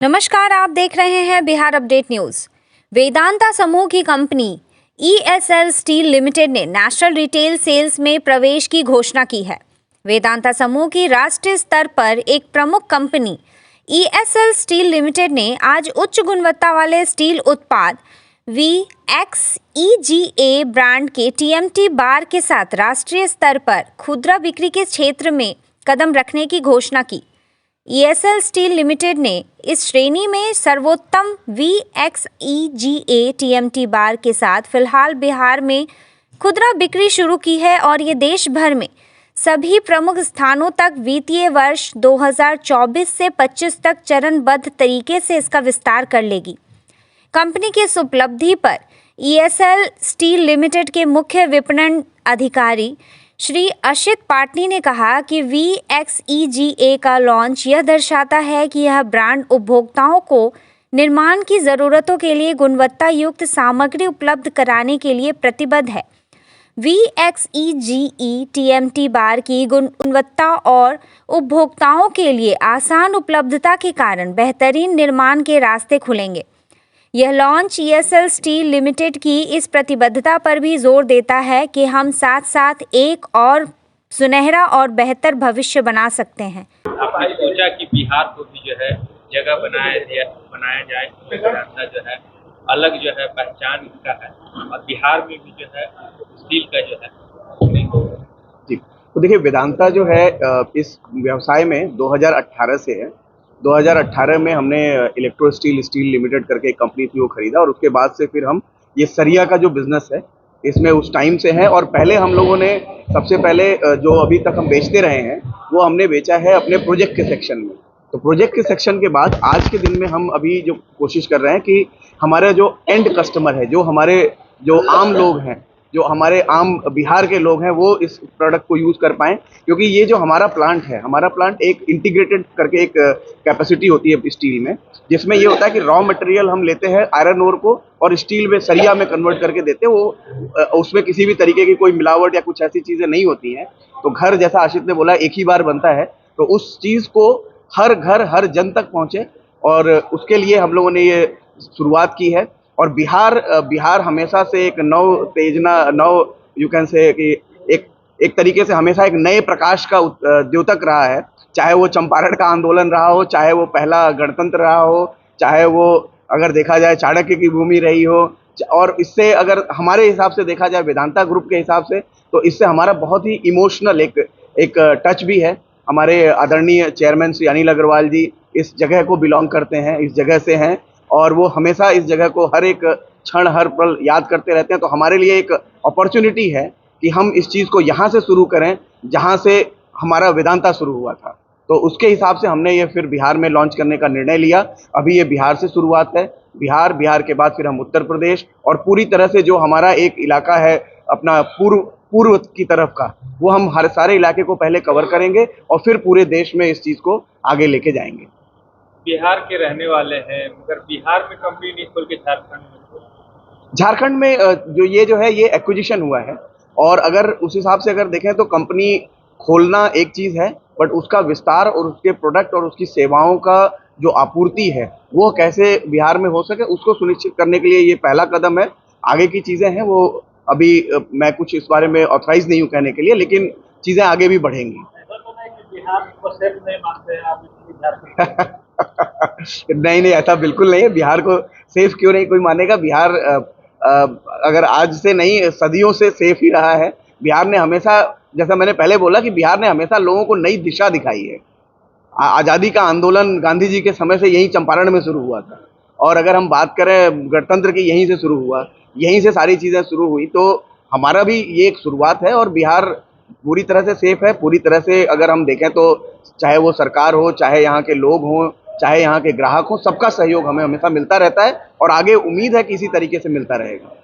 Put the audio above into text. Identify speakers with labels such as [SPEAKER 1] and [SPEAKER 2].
[SPEAKER 1] नमस्कार, आप देख रहे हैं बिहार अपडेट न्यूज। वेदांता समूह की कंपनी ESL स्टील लिमिटेड ने नेशनल रिटेल सेल्स में प्रवेश की घोषणा की है। वेदांता समूह की राष्ट्रीय स्तर पर एक प्रमुख कंपनी ESL स्टील लिमिटेड ने आज उच्च गुणवत्ता वाले स्टील उत्पाद VXEGA ब्रांड के TMT बार के साथ राष्ट्रीय स्तर पर खुदरा बिक्री के क्षेत्र में कदम रखने की घोषणा की। ESL स्टील लिमिटेड ने इस श्रेणी में सर्वोत्तम VXEGA TMT बार के साथ फिलहाल बिहार में खुदरा बिक्री शुरू की है और ये देश भर में सभी प्रमुख स्थानों तक वित्तीय वर्ष 2024 से 25 तक चरणबद्ध तरीके से इसका विस्तार कर लेगी। कंपनी की इस उपलब्धि पर ESL स्टील लिमिटेड के मुख्य विपणन अधिकारी श्री अशित पाटनी ने कहा कि VXEGA का लॉन्च यह दर्शाता है कि यह ब्रांड उपभोक्ताओं को निर्माण की ज़रूरतों के लिए गुणवत्ता युक्त सामग्री उपलब्ध कराने के लिए प्रतिबद्ध है। VXEGA TMT बार की गुणवत्ता और उपभोक्ताओं के लिए आसान उपलब्धता के कारण बेहतरीन निर्माण के रास्ते खुलेंगे। यह लॉन्च ESL स्टील लिमिटेड की इस प्रतिबद्धता पर भी जोर देता है कि हम साथ साथ एक और सुनहरा और बेहतर भविष्य बना सकते हैं।
[SPEAKER 2] आपने सोचा कि बिहार को भी जो है जगह बनाया जाए, वेदांता जो है अलग जो है पहचान इसका है और बिहार में भी जो है स्टील का जो है
[SPEAKER 3] जी। तो देखिए, वेदांता जो है इस व्यवसाय में 2018 से है। 2018 में हमने इलेक्ट्रो स्टील लिमिटेड करके एक कंपनी थी, वो खरीदा और उसके बाद से फिर हम ये सरिया का जो बिजनेस है इसमें उस टाइम से है। और पहले हम लोगों ने सबसे पहले जो अभी तक हम बेचते रहे हैं वो हमने बेचा है अपने प्रोजेक्ट के सेक्शन में। तो प्रोजेक्ट के सेक्शन के बाद आज के दिन में हम अभी जो कोशिश कर रहे हैं कि हमारे जो एंड कस्टमर है, जो हमारे जो आम लोग हैं, जो हमारे आम बिहार के लोग हैं, वो इस प्रोडक्ट को यूज़ कर पाएँ। क्योंकि ये जो हमारा प्लांट है, हमारा प्लांट एक इंटीग्रेटेड करके एक कैपेसिटी होती है स्टील में, जिसमें ये होता है कि रॉ मटेरियल हम लेते हैं आयरन ओर को और स्टील में सरिया में कन्वर्ट करके देते हैं। वो उसमें किसी भी तरीके की कोई मिलावट या कुछ ऐसी चीज़ें नहीं होती हैं। तो घर, जैसा आशित ने बोला, एक ही बार बनता है, तो उस चीज़ को हर घर हर जन तक पहुँचे और उसके लिए हम लोगों ने ये शुरुआत की है। और बिहार हमेशा से एक यू कैन से कि एक तरीके से हमेशा एक नए प्रकाश का द्योतक रहा है। चाहे वो चंपारण का आंदोलन रहा हो, चाहे वो पहला गणतंत्र रहा हो, चाहे वो अगर देखा जाए चाणक्य की भूमि रही हो, और इससे अगर हमारे हिसाब से देखा जाए वेदांता ग्रुप के हिसाब से, तो इससे हमारा बहुत ही इमोशनल एक टच भी है। हमारे आदरणीय चेयरमैन श्री अनिल अग्रवाल जी इस जगह को बिलोंग करते हैं, इस जगह से हैं और वो हमेशा इस जगह को हर एक क्षण हर पल याद करते रहते हैं। तो हमारे लिए एक अपॉर्चुनिटी है कि हम इस चीज़ को यहाँ से शुरू करें जहाँ से हमारा वेदांता शुरू हुआ था। तो उसके हिसाब से हमने ये फिर बिहार में लॉन्च करने का निर्णय लिया। अभी ये बिहार से शुरुआत है, बिहार के बाद फिर हम उत्तर प्रदेश और पूरी तरह से जो हमारा एक इलाका है अपना पूर्व की तरफ का, वो हम हर सारे इलाके को पहले कवर करेंगे और फिर पूरे देश में इस चीज़ को आगे लेके जाएंगे।
[SPEAKER 2] बिहार के रहने वाले हैं मगर बिहार में कंपनी नहीं खोल के
[SPEAKER 3] झारखंड में जो है ये एक्विजिशन हुआ है। और अगर उस हिसाब से अगर देखें तो कंपनी खोलना एक चीज़ है, बट उसका विस्तार और उसके प्रोडक्ट और उसकी सेवाओं का जो आपूर्ति है वो कैसे बिहार में हो सके, उसको सुनिश्चित करने के लिए ये पहला कदम है। आगे की चीज़ें हैं वो अभी मैं कुछ इस बारे में ऑथराइज नहीं हूँ कहने के लिए, लेकिन चीज़ें आगे भी बढ़ेंगी। नहीं, ऐसा बिल्कुल नहीं है। बिहार को सेफ क्यों नहीं कोई मानेगा। बिहार अगर आज से नहीं, सदियों से सेफ ही रहा है। बिहार ने हमेशा, जैसा मैंने पहले बोला, कि बिहार ने हमेशा लोगों को नई दिशा दिखाई है। आज़ादी का आंदोलन गांधी जी के समय से यहीं चंपारण में शुरू हुआ था, और अगर हम बात करें गणतंत्र की, यहीं से शुरू हुआ, यहीं से सारी चीज़ें शुरू हुई। तो हमारा भी ये एक शुरुआत है और बिहार पूरी तरह से सेफ है। पूरी तरह से अगर हम देखें तो चाहे वो सरकार हो, चाहे यहाँ के लोग हों, चाहे यहाँ के ग्राहक हों, सबका सहयोग हमें हमेशा मिलता रहता है और आगे उम्मीद है कि इसी तरीके से मिलता रहेगा।